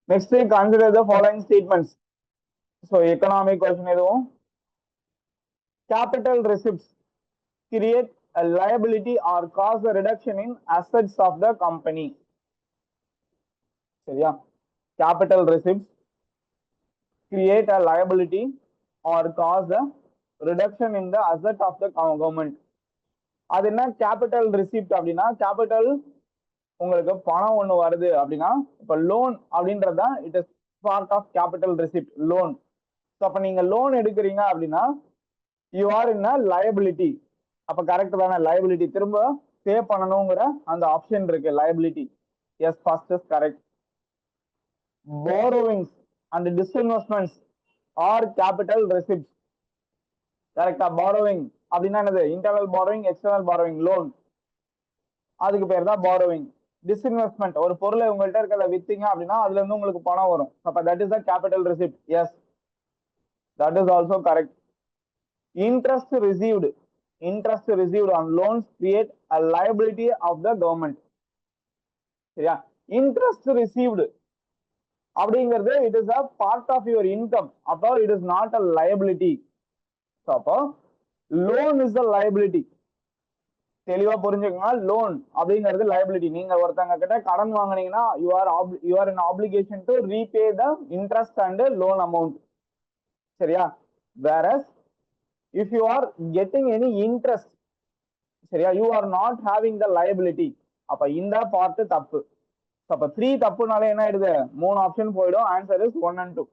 Next, consider the following statements. So, economic question எதுவும் capital receipts create a liability or cause a reduction in assets of the company. சரியா? Capital receipts create a liability or cause a reduction in the asset of the government. அது என்ன capital receipt அப்படின்னா, capital உங்களுக்கு பணம் ஒண்ணு வருது அப்படின்னா, இப்ப லோன் அப்படின்றதுதான் it is part of capital receipt, loan. அப்ப நீங்க லோன் எடுக்கிறீங்க அப்படின்னா you are in a liability. அப்ப கரெக்ட் தானே? லயபிலிட்டி திரும்ப பே பண்ணணுங்கிற அந்த ஆப்ஷன் இருக்கு, liability. Yes, first is correct. borrowings and disinvestments are capital receipts. கரெக்டா? borrowing அப்படின்னா என்னது? Internal borrowing, external borrowing, loan, அதுக்கு பேர் தான் borrowing. டிஸ்இன்வெஸ்ட்மெண்ட், ஒரு பொருளை உங்கள்கிட்ட இருக்கிறத வித்தீங்க அப்படின்னா அதுல இருந்து உங்களுக்கு பணம் வரும். அப்ப that is the capital receipt. Yes, that is also correct. interest received on loans create a liability of the government. சரியா? interest received அப்படிங்கிறது it is a part of your income. அப்போ it is not a liability. அப்போ loan is a liability. தெளிவா புரிஞ்சுக்கோங்க. Loan அப்படிங்கிறது liability. நீங்க ஒருத்தங்க கிட்ட கடன் வாங்கினீங்கன்னா you are in application to repay the interest and loan amount. சரியா? Whereas if you are getting any interest, சரியா, you are not having the liability. அப்ப இந்த பார்ட் தப்பு. அப்ப 3 தப்புனால என்ன ஆயிடுது? 3 ஆப்ஷன் போயிடும். Answer is 1 and 2.